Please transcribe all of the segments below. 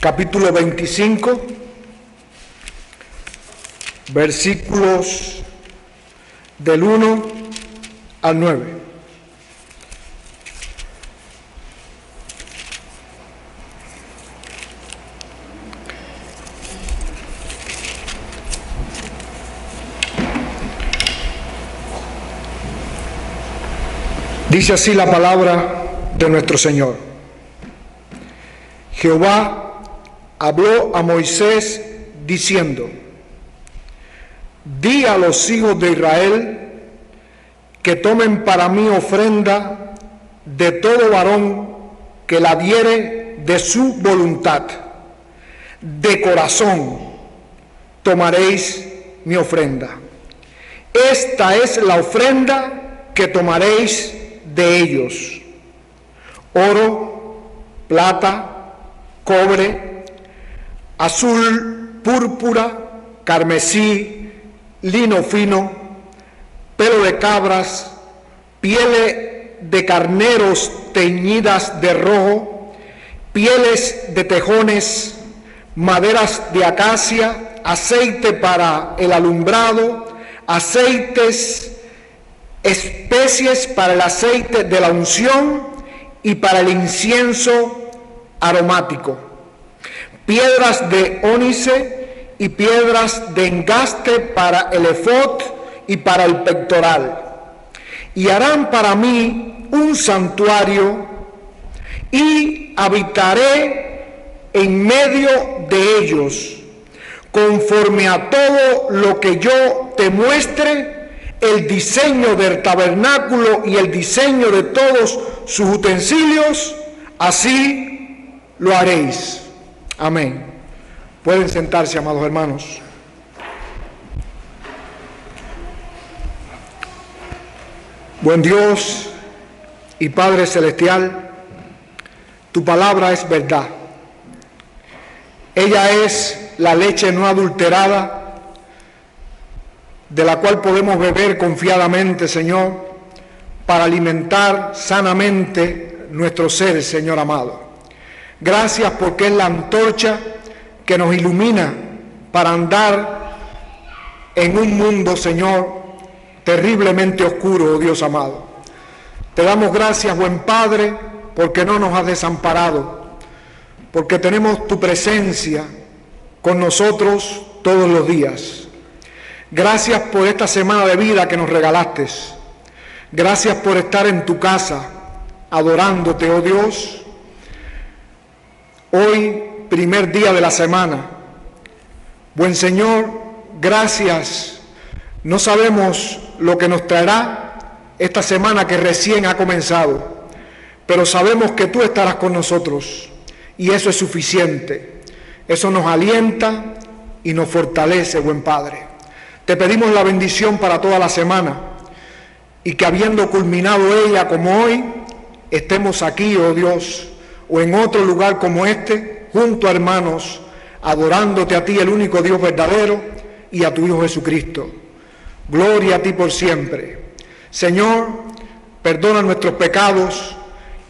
capítulo 25, versículos del 1 al 9. Dice así la palabra de nuestro Señor. Jehová habló a Moisés diciendo: di a los hijos de Israel que tomen para mí ofrenda de todo varón que la diere de su voluntad. De corazón tomaréis mi ofrenda. Esta es la ofrenda que tomaréis de ellos: oro, plata, cobre, azul, púrpura, carmesí, lino fino, pelo de cabras, pieles de carneros teñidas de rojo, pieles de tejones, maderas de acacia, aceite para el alumbrado, aceites, especies para el aceite de la unción y para el incienso aromático, piedras de ónice y piedras de engaste para el efod y para el pectoral. Y harán para mí un santuario, y habitaré en medio de ellos, conforme a todo lo que yo te muestre. El diseño del tabernáculo y el diseño de todos sus utensilios, así lo haréis. Amén. Pueden sentarse, amados hermanos. Buen Dios y Padre Celestial, tu palabra es verdad. Ella es la leche no adulterada, de la cual podemos beber confiadamente, Señor, para alimentar sanamente nuestro ser, Señor amado. Gracias porque es la antorcha que nos ilumina para andar en un mundo, Señor, terriblemente oscuro, oh Dios amado. Te damos gracias, buen Padre, porque no nos has desamparado, porque tenemos tu presencia con nosotros todos los días. Gracias por esta semana de vida que nos regalaste. Gracias por estar en tu casa, adorándote, oh Dios. Hoy, primer día de la semana. Buen Señor, gracias. No sabemos lo que nos traerá esta semana que recién ha comenzado, pero sabemos que tú estarás con nosotros, y eso es suficiente. Eso nos alienta y nos fortalece, buen Padre. Te pedimos la bendición para toda la semana, y que habiendo culminado ella como hoy, estemos aquí, oh Dios, o en otro lugar como este, junto a hermanos, adorándote a ti, el único Dios verdadero, y a tu Hijo Jesucristo. Gloria a ti por siempre. Señor, perdona nuestros pecados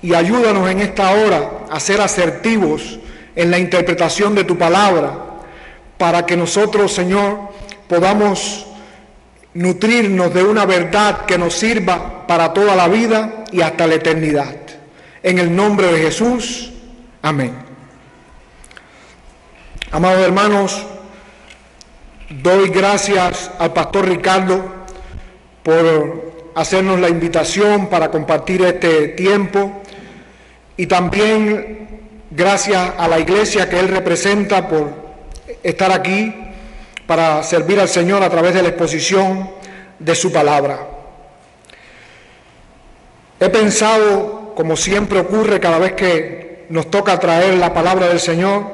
y ayúdanos en esta hora a ser asertivos en la interpretación de tu palabra, para que nosotros, Señor, podamos nutrirnos de una verdad que nos sirva para toda la vida y hasta la eternidad. En el nombre de Jesús, amén. Amados hermanos, doy gracias al pastor Ricardo por hacernos la invitación para compartir este tiempo, y también gracias a la iglesia que él representa por estar aquí para servir al Señor a través de la exposición de su palabra. He pensado, como siempre ocurre cada vez que nos toca traer la palabra del Señor,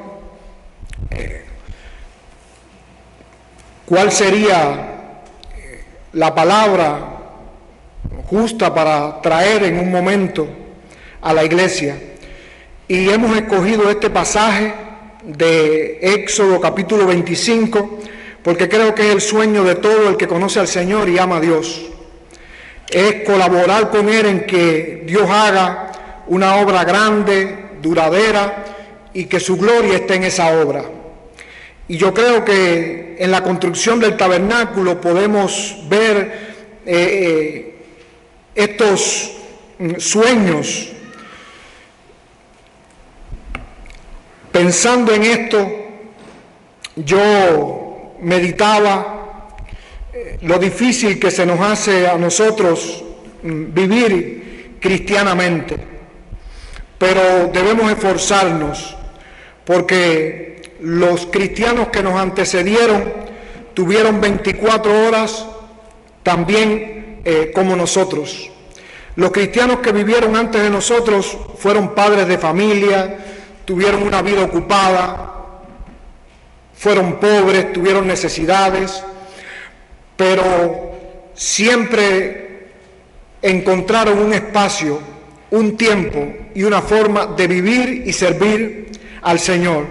¿cuál sería la palabra justa para traer en un momento a la iglesia? Y hemos escogido este pasaje de Éxodo capítulo 25, porque creo que es el sueño de todo el que conoce al Señor y ama a Dios. Es colaborar con Él en que Dios haga una obra grande, duradera y que su gloria esté en esa obra. Y yo creo que en la construcción del tabernáculo podemos ver estos sueños. Pensando en esto, yo meditaba lo difícil que se nos hace a nosotros vivir cristianamente, pero debemos esforzarnos porque los cristianos que nos antecedieron tuvieron 24 horas también como nosotros. Los cristianos que vivieron antes de nosotros fueron padres de familia, tuvieron una vida ocupada, fueron pobres, tuvieron necesidades, pero siempre encontraron un espacio, un tiempo y una forma de vivir y servir al Señor.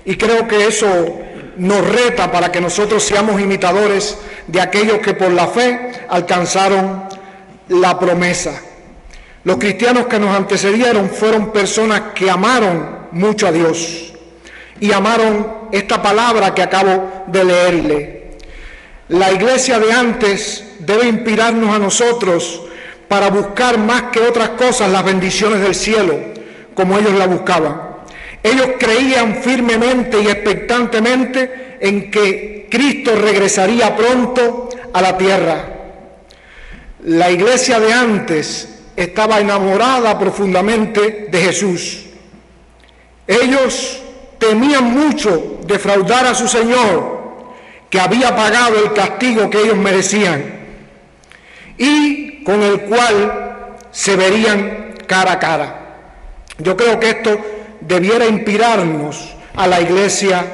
Y creo que eso nos reta para que nosotros seamos imitadores de aquellos que por la fe alcanzaron la promesa. Los cristianos que nos antecedieron fueron personas que amaron mucho a Dios y amaron esta palabra que acabo de leerle. La iglesia de antes debe inspirarnos a nosotros para buscar más que otras cosas las bendiciones del cielo, como ellos la buscaban. Ellos creían firmemente y expectantemente en que Cristo regresaría pronto a la tierra. La iglesia de antes estaba enamorada profundamente de Jesús. Ellos temían mucho defraudar a su Señor, que había pagado el castigo que ellos merecían y con el cual se verían cara a cara. Yo creo que esto debiera inspirarnos a la iglesia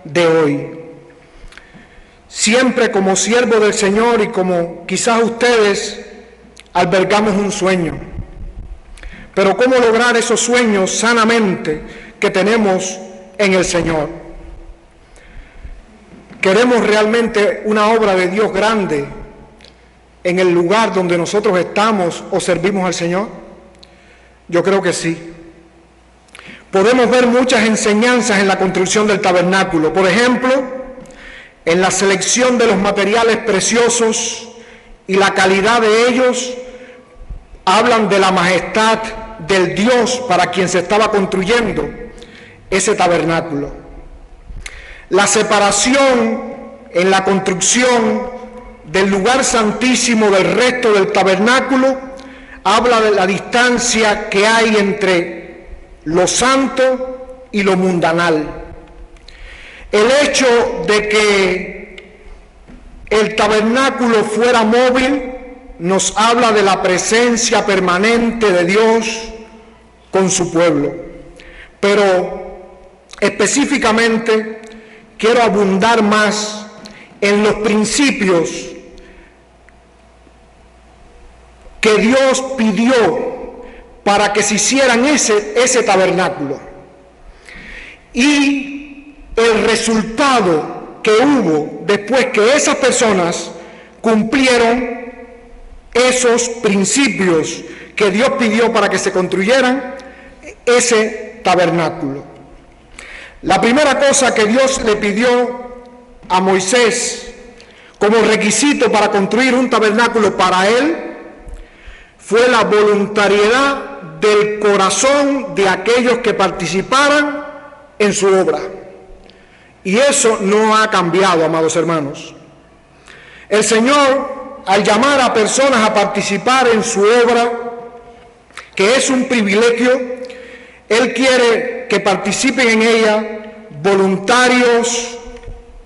de hoy. Siempre como siervo del Señor y como quizás ustedes albergamos un sueño, pero ¿cómo lograr esos sueños sanamente que tenemos en el Señor? ¿Queremos realmente una obra de Dios grande en el lugar donde nosotros estamos o servimos al Señor? Yo creo que sí. Podemos ver muchas enseñanzas en la construcción del tabernáculo. Por ejemplo, en la selección de los materiales preciosos y la calidad de ellos, hablan de la majestad del Dios para quien se estaba construyendo ese tabernáculo. La separación en la construcción del lugar santísimo del resto del tabernáculo habla de la distancia que hay entre lo santo y lo mundanal. El hecho de que el tabernáculo fuera móvil nos habla de la presencia permanente de Dios con su pueblo. Pero específicamente quiero abundar más en los principios que Dios pidió para que se hicieran ese tabernáculo y el resultado que hubo después que esas personas cumplieron esos principios que Dios pidió para que se construyeran ese tabernáculo. La primera cosa que Dios le pidió a Moisés como requisito para construir un tabernáculo para él fue la voluntariedad del corazón de aquellos que participaran en su obra. Y eso no ha cambiado, amados hermanos. El Señor, al llamar a personas a participar en su obra, que es un privilegio, Él quiere que participen en ella voluntarios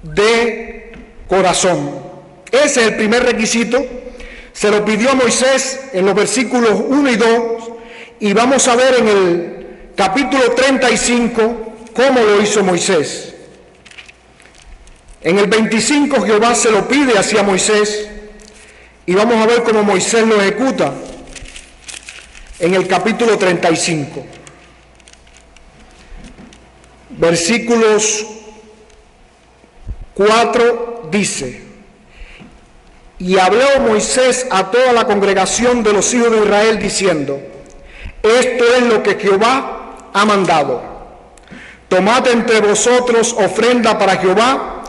de corazón. Ese es el primer requisito. Se lo pidió a Moisés en los versículos 1 y 2, y vamos a ver en el capítulo 35 cómo lo hizo Moisés. En el 25 Jehová se lo pide hacia Moisés, y vamos a ver cómo Moisés lo ejecuta en el capítulo 35. Versículos 4 dice: y habló Moisés a toda la congregación de los hijos de Israel diciendo: esto es lo que Jehová ha mandado. tomad entre vosotros ofrenda para Jehová,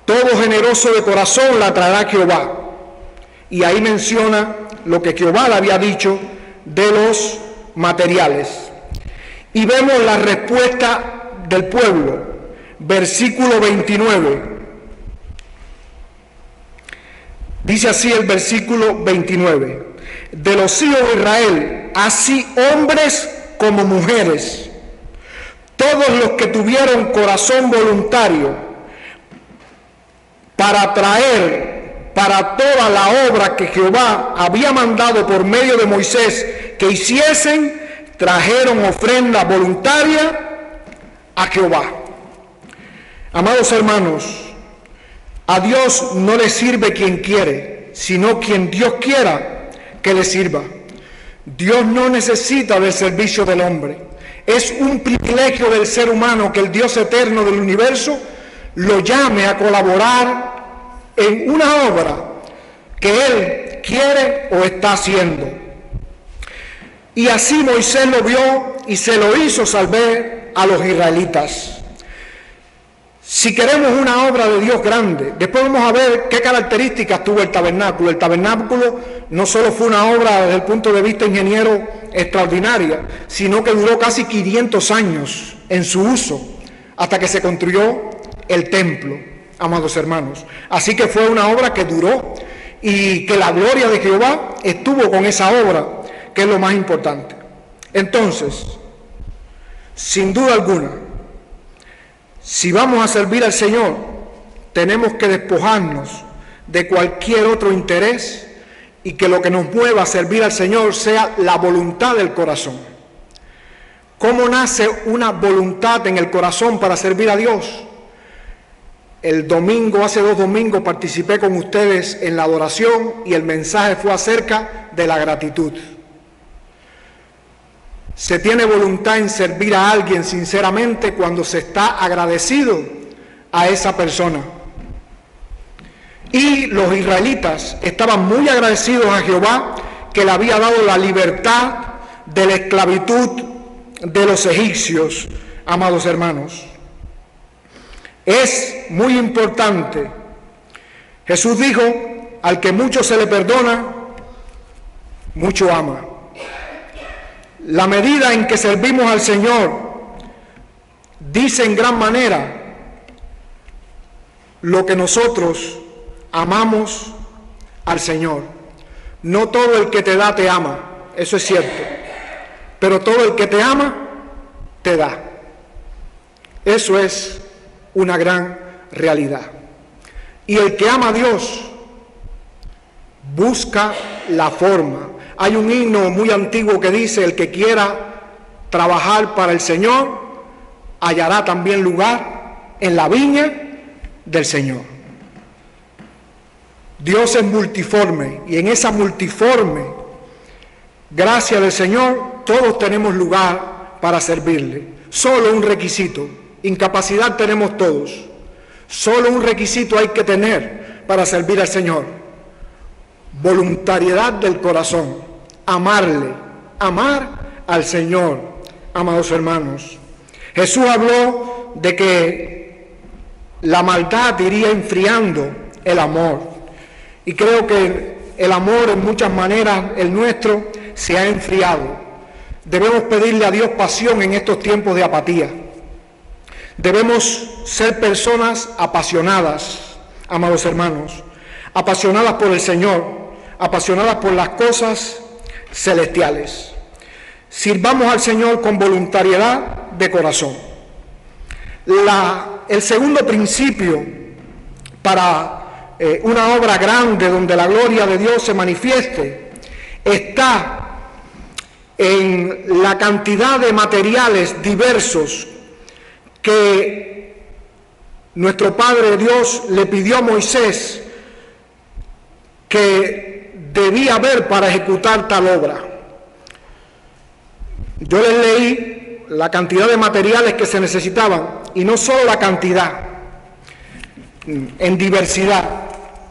todo generoso de corazón la traerá Jehová. Y ahí menciona lo que Jehová le había dicho de los materiales. Y vemos la respuesta del pueblo, versículo 29. Dice así el versículo 29: de los hijos de Israel, así hombres como mujeres, todos los que tuvieron corazón voluntario para traer para toda la obra que Jehová había mandado por medio de Moisés que hiciesen, trajeron ofrenda voluntaria a Jehová. Amados hermanos, a Dios no le sirve quien quiere, sino quien Dios quiera que le sirva. Dios no necesita del servicio del hombre. Es un privilegio del ser humano que el Dios eterno del universo lo llame a colaborar en una obra que Él quiere o está haciendo. Y así Moisés lo vio y se lo hizo saber a los israelitas. Si queremos una obra de Dios grande, después vamos a ver qué características tuvo el tabernáculo. El tabernáculo no solo fue una obra desde el punto de vista ingeniero extraordinaria, sino que duró casi 500 años en su uso, hasta que se construyó el templo, amados hermanos. Así que fue una obra que duró y que la gloria de Jehová estuvo con esa obra, que es lo más importante. Entonces, sin duda alguna, si vamos a servir al Señor, tenemos que despojarnos de cualquier otro interés y que lo que nos mueva a servir al Señor sea la voluntad del corazón. ¿Cómo nace una voluntad en el corazón para servir a Dios? El domingo, hace 2 domingos, participé con ustedes en la adoración y el mensaje fue acerca de la gratitud. Se tiene voluntad en servir a alguien sinceramente cuando se está agradecido a esa persona. Y los israelitas estaban muy agradecidos a Jehová, que le había dado la libertad de la esclavitud de los egipcios, amados hermanos. Es muy importante. Jesús dijo: al que mucho se le perdona, mucho ama. La medida en que servimos al Señor dice en gran manera lo que nosotros amamos al Señor. No todo el que te da te ama, eso es cierto, pero todo el que te ama te da. Eso es una gran realidad. Y el que ama a Dios busca la forma. Hay un himno muy antiguo que dice: el que quiera trabajar para el Señor, hallará también lugar en la viña del Señor. Dios es multiforme y en esa multiforme gracia del Señor todos tenemos lugar para servirle. Solo un requisito: incapacidad tenemos todos. Solo un requisito hay que tener para servir al Señor: voluntariedad del corazón, amarle, amar al Señor, amados hermanos. Jesús habló de que la maldad iría enfriando el amor, y creo que el amor en muchas maneras, el nuestro, se ha enfriado. Debemos pedirle a Dios pasión en estos tiempos de apatía. Debemos ser personas apasionadas, amados hermanos, apasionadas por el Señor, apasionadas por las cosas celestiales. Sirvamos al Señor con voluntariedad de corazón. El segundo principio para una obra grande donde la gloria de Dios se manifieste está en la cantidad de materiales diversos que nuestro Padre Dios le pidió a Moisés que debía haber para ejecutar tal obra. Yo les leí la cantidad de materiales que se necesitaban, y no solo la cantidad en diversidad,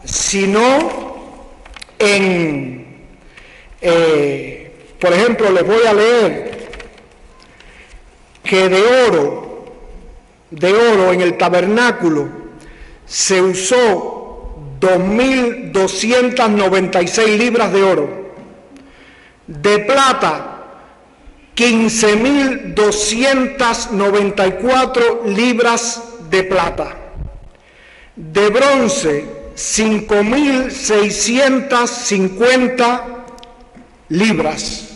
sino en, por ejemplo, les voy a leer que de oro de oro en el tabernáculo se usó 2.296 libras de oro, de plata 15.294 libras de plata, de bronce 5.650 libras,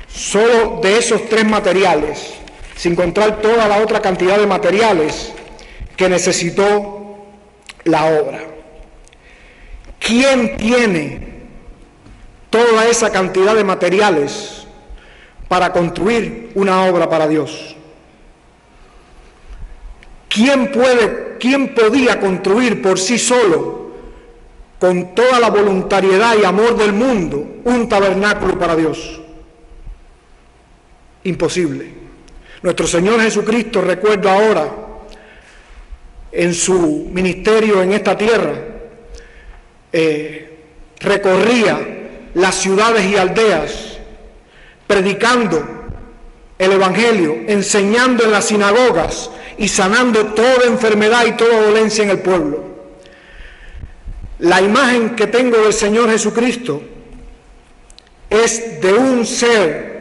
solo de esos tres materiales, sin contar toda la otra cantidad de materiales que necesitó la obra. ¿Quién tiene toda esa cantidad de materiales para construir una obra para Dios? ¿Quién podía construir por sí solo, con toda la voluntariedad y amor del mundo, un tabernáculo para Dios? Imposible. Nuestro Señor Jesucristo, recuerdo ahora, en su ministerio en esta tierra, recorría las ciudades y aldeas, predicando el Evangelio, enseñando en las sinagogas y sanando toda enfermedad y toda dolencia en el pueblo. La imagen que tengo del Señor Jesucristo es de un ser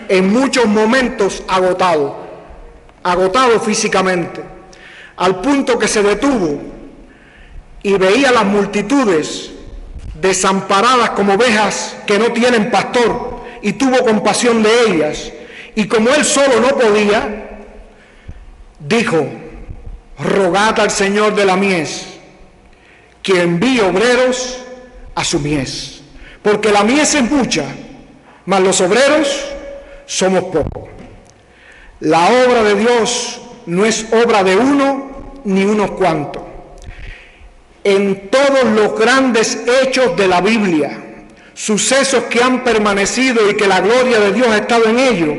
en muchos momentos agotado físicamente, al punto que se detuvo y veía las multitudes desamparadas como ovejas que no tienen pastor, y tuvo compasión de ellas, y como él solo no podía, dijo: rogad al Señor de la mies que envíe obreros a su mies, porque la mies es mucha, mas los obreros somos pocos. La obra de Dios no es obra de uno ni unos cuantos. En todos los grandes hechos de la Biblia, sucesos que han permanecido y que la gloria de Dios ha estado en ellos,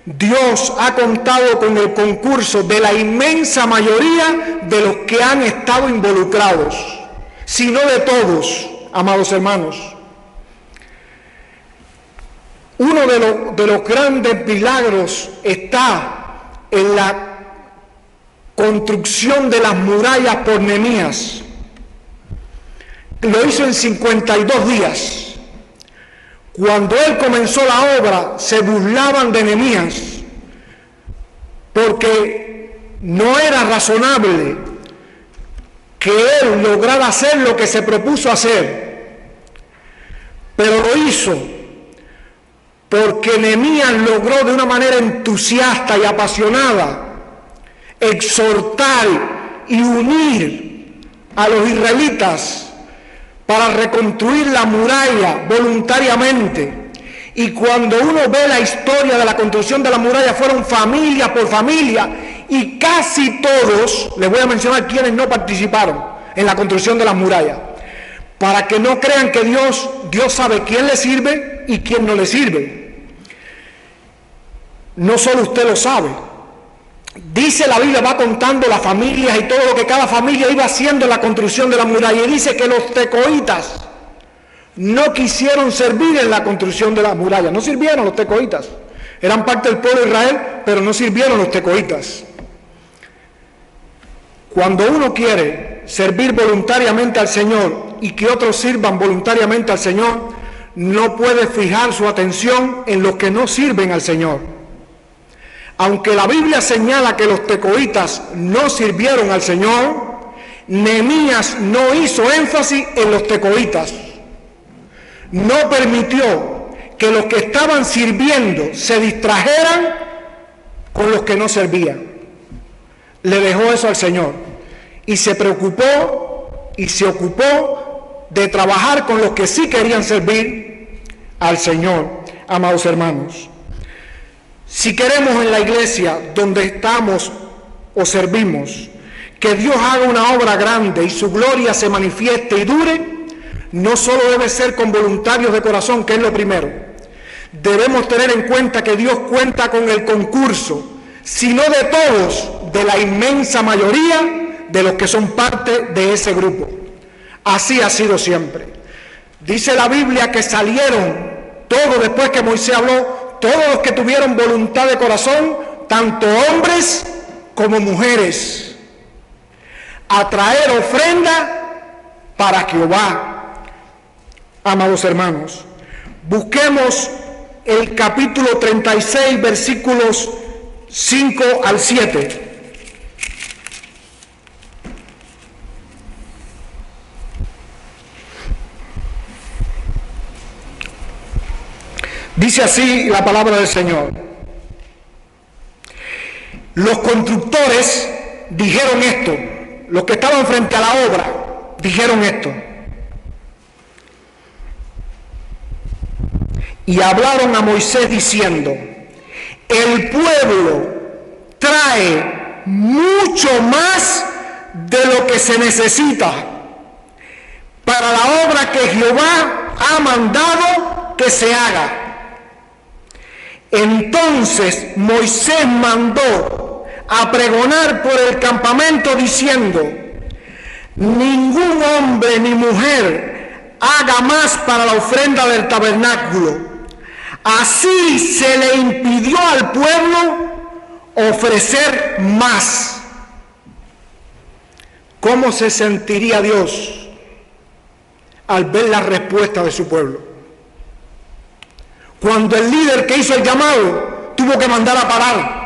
Dios ha contado con el concurso de la inmensa mayoría de los que han estado involucrados, si no de todos, amados hermanos. Uno de los grandes milagros está en la construcción de las murallas por Nehemías. Lo hizo en 52 días. Cuando él comenzó la obra, se burlaban de Nehemías, porque no era razonable que él lograra hacer lo que se propuso hacer, pero lo hizo porque Nehemías logró de una manera entusiasta y apasionada exhortar y unir a los israelitas para reconstruir la muralla voluntariamente. Y cuando uno ve la historia de la construcción de la muralla, fueron familia por familia, y casi todos, les voy a mencionar quienes no participaron en la construcción de las murallas, para que no crean que Dios sabe quién le sirve y quién no le sirve. No solo usted lo sabe, dice la Biblia, va contando las familias y todo lo que cada familia iba haciendo en la construcción de la muralla, y dice que los tecoitas no quisieron servir en la construcción de la muralla. No sirvieron los tecoitas, eran parte del pueblo de Israel, pero no sirvieron los tecoitas. Cuando uno quiere servir voluntariamente al Señor y que otros sirvan voluntariamente al Señor, no puede fijar su atención en los que no sirven al Señor. Aunque la Biblia señala que los tecoitas no sirvieron al Señor, Nehemías no hizo énfasis en los tecoitas. No permitió que los que estaban sirviendo se distrajeran con los que no servían. Le dejó eso al Señor y se preocupó y se ocupó de trabajar con los que sí querían servir al Señor, amados hermanos. Si queremos en la iglesia donde estamos o servimos que Dios haga una obra grande y su gloria se manifieste y dure, no solo debe ser con voluntarios de corazón, que es lo primero. Debemos tener en cuenta que Dios cuenta con el concurso, si no de todos, de la inmensa mayoría de los que son parte de ese grupo. Así ha sido siempre. Dice la Biblia que salieron todos, después que Moisés habló, todos los que tuvieron voluntad de corazón, tanto hombres como mujeres, a traer ofrenda para Jehová. Amados hermanos, busquemos el capítulo 36, versículos 5 al 7. Dice así la palabra del Señor. Los constructores dijeron esto, los que estaban frente a la obra dijeron esto. Y hablaron a Moisés diciendo: el pueblo trae mucho más de lo que se necesita para la obra que Jehová ha mandado que se haga. Entonces Moisés mandó a pregonar por el campamento diciendo: ningún hombre ni mujer haga más para la ofrenda del tabernáculo. Así se le impidió al pueblo ofrecer más. ¿Cómo se sentiría Dios al ver la respuesta de su pueblo? Cuando el líder que hizo el llamado tuvo que mandar a parar,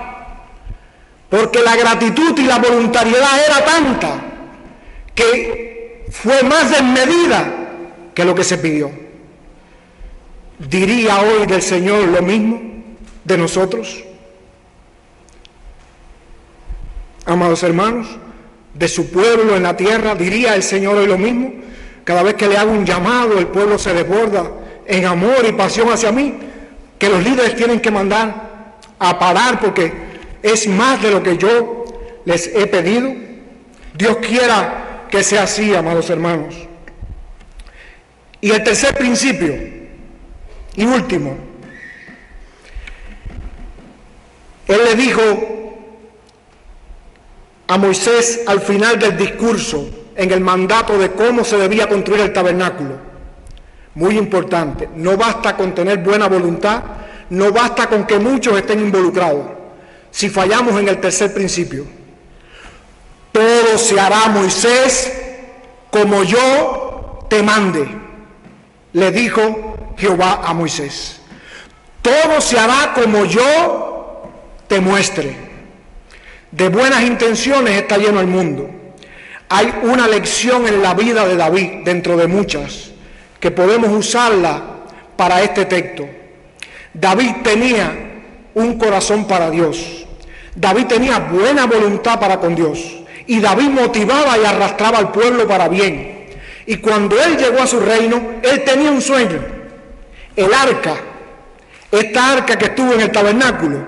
porque la gratitud y la voluntariedad era tanta que fue más desmedida que lo que se pidió. ¿Diría hoy del Señor lo mismo de nosotros? Amados hermanos, de su pueblo en la tierra, ¿diría el Señor hoy lo mismo? Cada vez que le hago un llamado, el pueblo se desborda en amor y pasión hacia mí, que los líderes tienen que mandar a parar porque es más de lo que yo les he pedido. Dios quiera que sea así, amados hermanos. Y el tercer principio y último, Él le dijo a Moisés al final del discurso, en el mandato de cómo se debía construir el tabernáculo. Muy importante, no basta con tener buena voluntad, no basta con que muchos estén involucrados. Si fallamos en el tercer principio, todo se hará, Moisés, como yo te mande, le dijo Jehová a Moisés. Todo se hará como yo te muestre. De buenas intenciones está lleno el mundo. Hay una lección en la vida de David, dentro de muchas, que podemos usarla para este texto. David tenía un corazón para Dios. David tenía buena voluntad para con Dios. Y David motivaba y arrastraba al pueblo para bien. Y cuando él llegó a su reino, él tenía un sueño. El arca, esta arca que estuvo en el tabernáculo,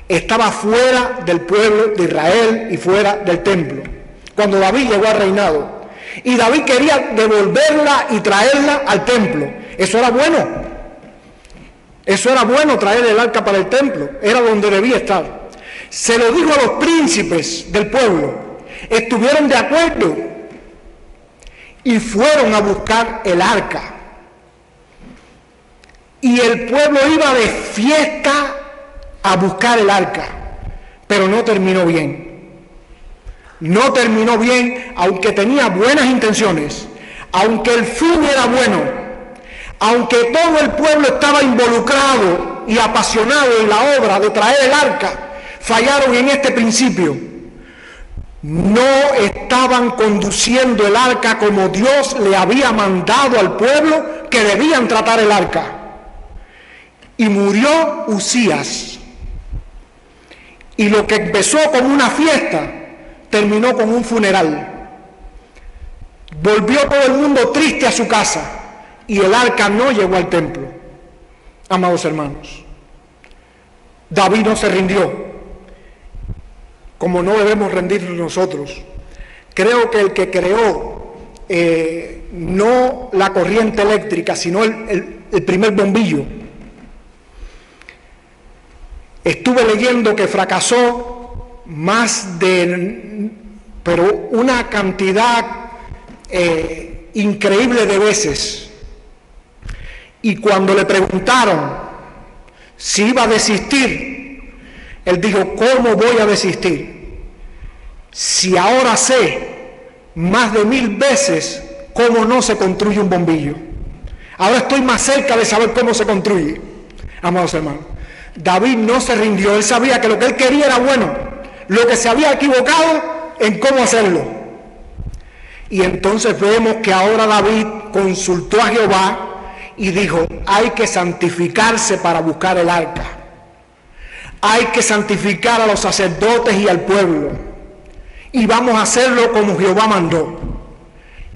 estaba fuera del pueblo de Israel y fuera del templo, cuando David llegó al reinado. Y David quería devolverla y traerla al templo. Eso era bueno. Eso era bueno, traer el arca para el templo. Era donde debía estar. Se lo dijo a los príncipes del pueblo. Estuvieron de acuerdo y fueron a buscar el arca. Y el pueblo iba de fiesta a buscar el arca, pero no terminó bien. No terminó bien, aunque tenía buenas intenciones, aunque el fin era bueno, aunque todo el pueblo estaba involucrado y apasionado en la obra de traer el arca, fallaron en este principio. No estaban conduciendo el arca como Dios le había mandado al pueblo que debían tratar el arca. Y murió Usías. Y lo que empezó como una fiesta, terminó con un funeral. Volvió todo el mundo triste a su casa. Y el arca no llegó al templo. Amados hermanos, David no se rindió, como no debemos rendirnos nosotros. Creo que el que creó no la corriente eléctrica, sino el primer bombillo, estuve leyendo que fracasó pero una cantidad increíble de veces. Y cuando le preguntaron si iba a desistir, Él dijo, ¿cómo voy a desistir? Si ahora sé más de 1000 veces cómo no se construye un bombillo. Ahora estoy más cerca de saber cómo se construye. Amados hermanos, David no se rindió. Él sabía que lo que él quería era bueno, lo que se había equivocado en cómo hacerlo. Y entonces vemos que ahora David consultó a Jehová y dijo, hay que santificarse para buscar el arca. Hay que santificar a los sacerdotes y al pueblo. Y vamos a hacerlo como Jehová mandó.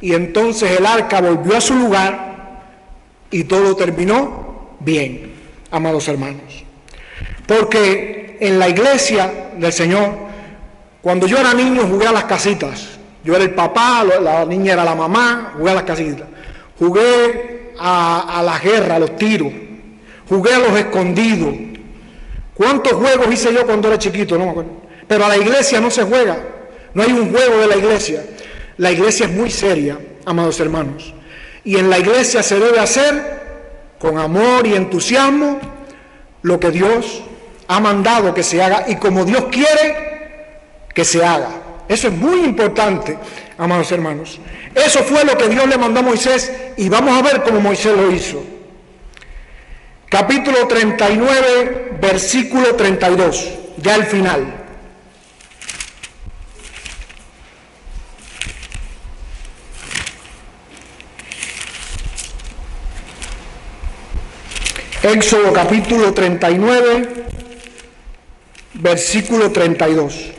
Y entonces el arca volvió a su lugar y todo terminó bien, amados hermanos. Porque en la iglesia del Señor, cuando yo era niño jugué a las casitas. Yo era el papá, la niña era la mamá, jugué a las casitas. Jugué a la guerra, a los tiros. Jugué a los escondidos. ¿Cuántos juegos hice yo cuando era chiquito? No me acuerdo. Pero a la iglesia no se juega. No hay un juego de la iglesia. La iglesia es muy seria, amados hermanos. Y en la iglesia se debe hacer con amor y entusiasmo lo que Dios ha mandado que se haga y como Dios quiere que se haga. Eso es muy importante, amados hermanos. Eso fue lo que Dios le mandó a Moisés y vamos a ver cómo Moisés lo hizo. Capítulo 39, versículo 32, ya el final. Éxodo capítulo 39, versículo 32.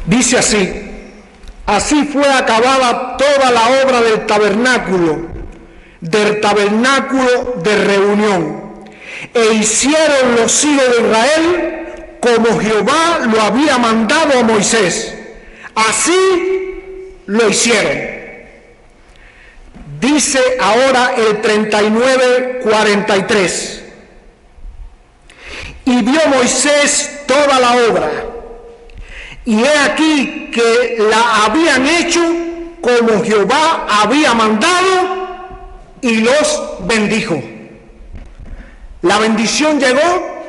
Dice así: así fue acabada toda la obra del tabernáculo de reunión, e hicieron los hijos de Israel como Jehová lo había mandado a Moisés. Así lo hicieron. Dice ahora el 39:43. Y vio Moisés toda la obra, y he aquí que la habían hecho como Jehová había mandado, y los bendijo. La bendición llegó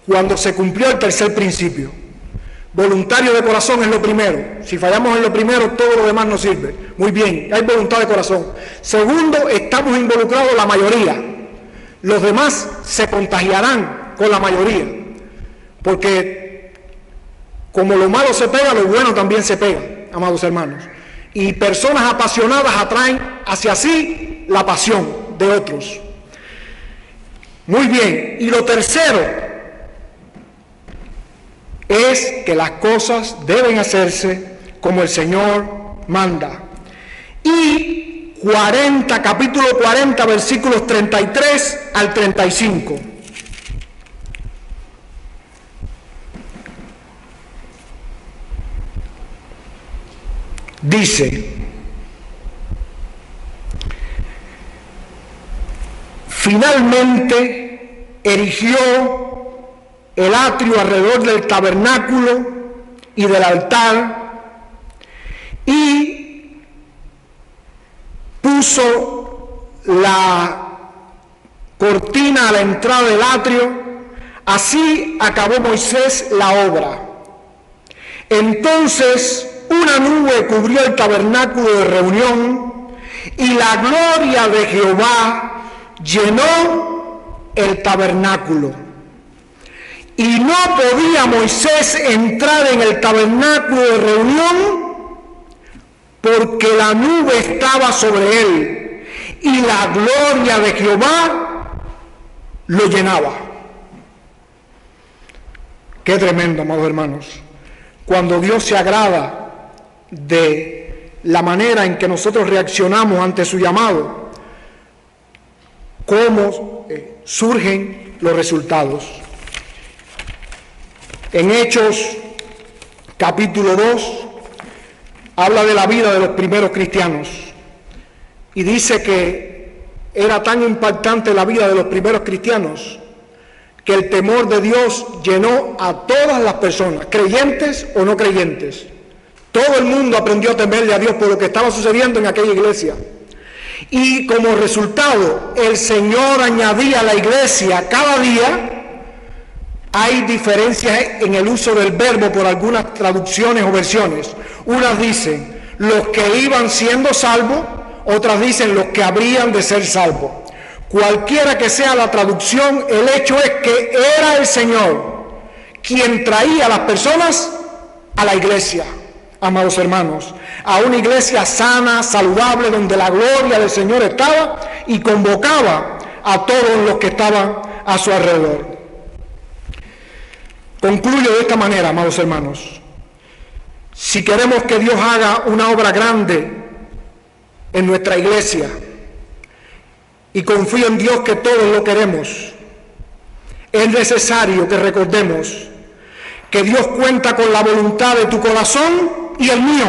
cuando se cumplió el tercer principio. Voluntario de corazón es lo primero. Si fallamos en lo primero, todo lo demás no sirve. Muy bien, hay voluntad de corazón. Segundo, estamos involucrados la mayoría. Los demás se contagiarán con la mayoría. Porque como lo malo se pega, lo bueno también se pega, amados hermanos. Y personas apasionadas atraen hacia sí la pasión de otros. Muy bien, y lo tercero es que las cosas deben hacerse como el Señor manda. Y capítulo 40, versículos 33 al 35. Dice: finalmente erigió el atrio alrededor del tabernáculo y del altar, y puso la cortina a la entrada del atrio. Así acabó Moisés la obra. Entonces una nube cubrió el tabernáculo de reunión, y la gloria de Jehová llenó el tabernáculo. Y no podía Moisés entrar en el tabernáculo de reunión porque la nube estaba sobre él y la gloria de Jehová lo llenaba. Qué tremendo, amados hermanos. Cuando Dios se agrada de la manera en que nosotros reaccionamos ante su llamado, cómo surgen los resultados. En Hechos capítulo 2 habla de la vida de los primeros cristianos y dice que era tan impactante la vida de los primeros cristianos que el temor de Dios llenó a todas las personas, creyentes o no creyentes. Todo el mundo aprendió a temerle a Dios por lo que estaba sucediendo en aquella iglesia. Y como resultado, el Señor añadía a la iglesia cada día. Hay diferencias en el uso del verbo por algunas traducciones o versiones. Unas dicen los que iban siendo salvos, otras dicen los que habrían de ser salvos. Cualquiera que sea la traducción, el hecho es que era el Señor quien traía a las personas a la iglesia, amados hermanos, a una iglesia sana, saludable, donde la gloria del Señor estaba, y convocaba a todos los que estaban a su alrededor. Concluyo de esta manera, amados hermanos. Si queremos que Dios haga una obra grande en nuestra iglesia, y confío en Dios que todos lo queremos, es necesario que recordemos que Dios cuenta con la voluntad de tu corazón y el mío.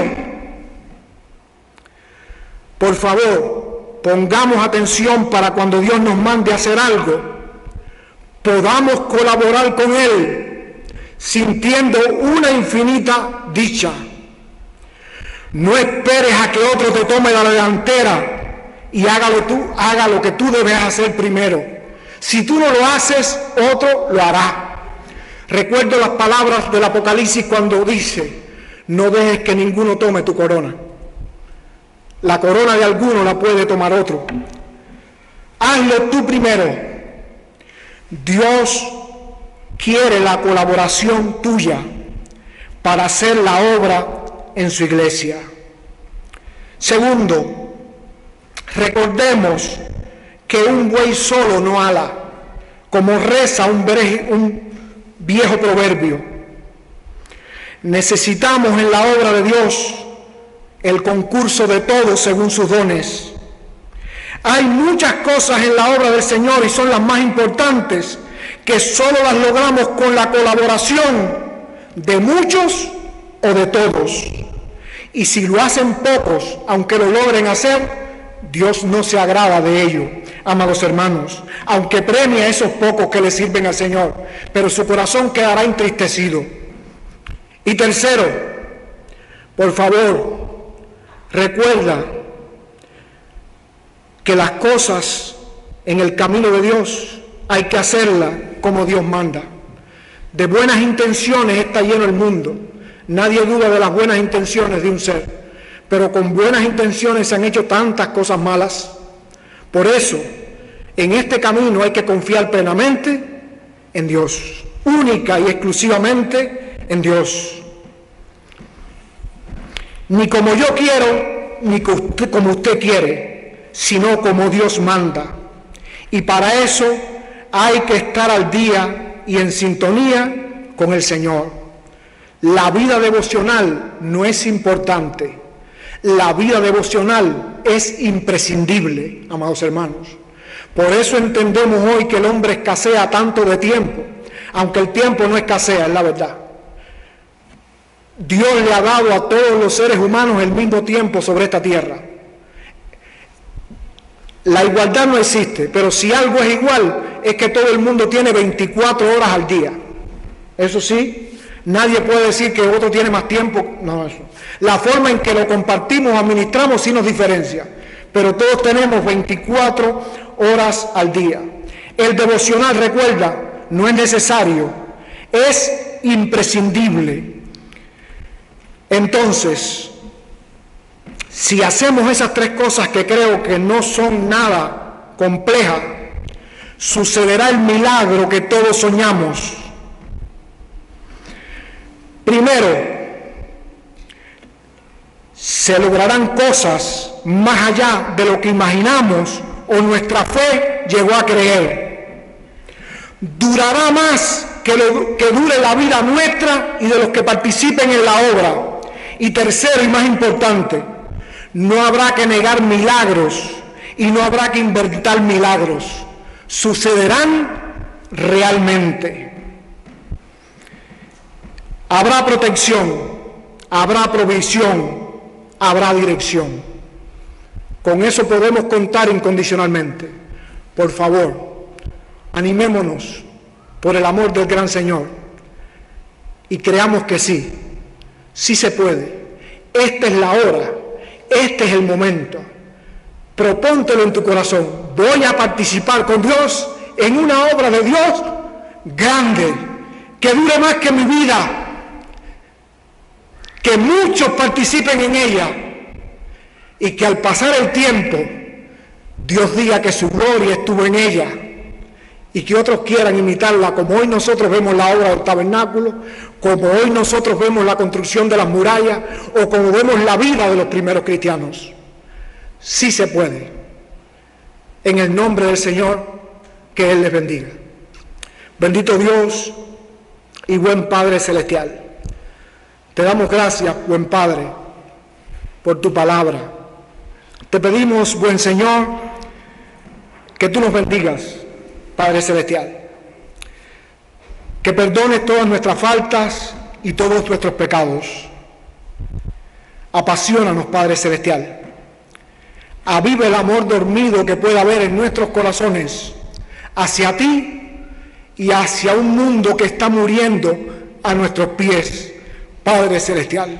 Por favor, pongamos atención para cuando Dios nos mande a hacer algo, podamos colaborar con Él, sintiendo una infinita dicha. No esperes a que otro te tome la delantera y haga lo que tú debes hacer primero. Si tú no lo haces, otro lo hará. Recuerdo las palabras del Apocalipsis cuando dice: no dejes que ninguno tome tu corona. La corona de alguno la puede tomar otro. Hazlo tú primero. Dios quiere la colaboración tuya para hacer la obra en su iglesia. Segundo, recordemos que un buey solo no ala, como reza un viejo proverbio. Necesitamos en la obra de Dios el concurso de todos según sus dones. Hay muchas cosas en la obra del Señor, y son las más importantes, que solo las logramos con la colaboración de muchos o de todos. Y si lo hacen pocos, aunque lo logren hacer, Dios no se agrada de ello, amados hermanos, aunque premia a esos pocos que le sirven al Señor, pero su corazón quedará entristecido. Y tercero, por favor, recuerda que las cosas en el camino de Dios hay que hacerlas como Dios manda. De buenas intenciones está lleno el mundo. Nadie duda de las buenas intenciones de un ser, pero con buenas intenciones se han hecho tantas cosas malas. Por eso, en este camino hay que confiar plenamente en Dios, única y exclusivamente en Dios. Ni como yo quiero, ni como usted quiere, sino como Dios manda. Y para eso hay que estar al día y en sintonía con el Señor. La vida devocional no es importante. La vida devocional es imprescindible, amados hermanos. Por eso entendemos hoy que el hombre escasea tanto de tiempo, aunque el tiempo no escasea, es la verdad. Dios le ha dado a todos los seres humanos el mismo tiempo sobre esta tierra. La igualdad no existe, pero si algo es igual, es que todo el mundo tiene 24 horas al día. Eso sí, nadie puede decir que otro tiene más tiempo. No, eso. La forma en que lo compartimos, administramos, sí nos diferencia, pero todos tenemos 24 horas al día. El devocional, recuerda, no es necesario, es imprescindible. Entonces, si hacemos esas tres cosas, que creo que no son nada complejas, sucederá el milagro que todos soñamos. Primero, se lograrán cosas más allá de lo que imaginamos o nuestra fe llegó a creer. Durará más que dure la vida nuestra y de los que participen en la obra. Y tercero y más importante, no habrá que negar milagros y no habrá que inventar milagros. Sucederán realmente. Habrá protección, habrá provisión, habrá dirección. Con eso podemos contar incondicionalmente. Por favor, animémonos por el amor del gran Señor y creamos que sí se puede, esta es la hora, este es el momento. Propóntelo en tu corazón. Voy a participar con Dios en una obra de Dios grande, que dure más que mi vida, que muchos participen en ella, y que al pasar el tiempo Dios diga que su gloria estuvo en ella, y que otros quieran imitarla, como hoy nosotros vemos la obra del tabernáculo, como hoy nosotros vemos la construcción de las murallas, o como vemos la vida de los primeros cristianos. Sí se puede. En el nombre del Señor, que Él les bendiga. Bendito Dios y buen Padre Celestial, te damos gracias, buen Padre, por tu palabra. Te pedimos, buen Señor, que tú nos bendigas, Padre Celestial, que perdones todas nuestras faltas y todos nuestros pecados. Apaciónanos, Padre Celestial. Aviva el amor dormido que pueda haber en nuestros corazones hacia ti y hacia un mundo que está muriendo a nuestros pies, Padre Celestial.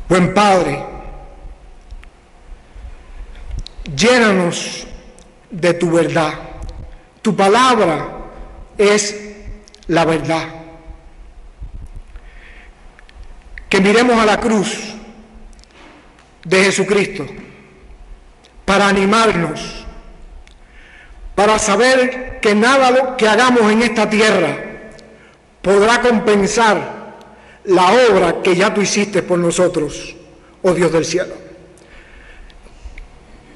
Buen Padre, llénanos de tu verdad. Tu palabra es la verdad. Que miremos a la cruz de Jesucristo para animarnos, para saber que nada que hagamos en esta tierra podrá compensar la obra que ya tú hiciste por nosotros, oh Dios del cielo.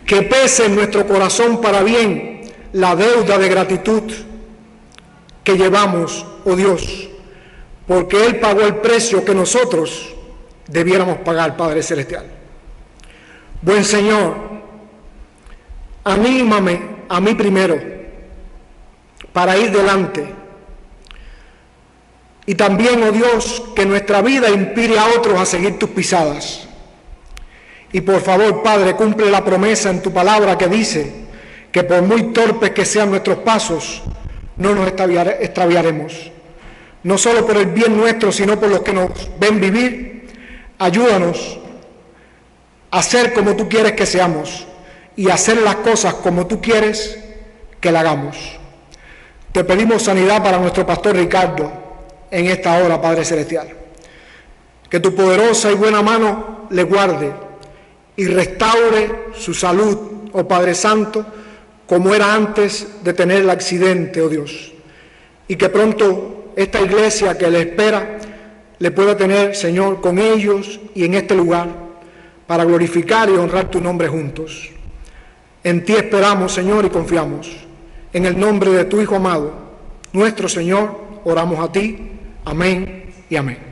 Que pese en nuestro corazón para bien la deuda de gratitud que llevamos, oh Dios, porque Él pagó el precio que nosotros debiéramos pagar, Padre Celestial. Buen Señor, anímame a mí primero para ir delante. Y también, oh Dios, que nuestra vida inspire a otros a seguir tus pisadas. Y por favor, Padre, cumple la promesa en tu palabra que dice que por muy torpes que sean nuestros pasos, no nos extraviaremos. No solo por el bien nuestro, sino por los que nos ven vivir. Ayúdanos a ser como tú quieres que seamos y hacer las cosas como tú quieres que la hagamos. Te pedimos sanidad para nuestro pastor Ricardo en esta hora, Padre Celestial. Que tu poderosa y buena mano le guarde y restaure su salud, oh Padre Santo, como era antes de tener el accidente, oh Dios. Y que pronto esta iglesia que le espera le pueda tener, Señor, con ellos y en este lugar, para glorificar y honrar tu nombre juntos. En ti esperamos, Señor, y confiamos. En el nombre de tu Hijo amado, nuestro Señor, oramos a ti. Amén y amén.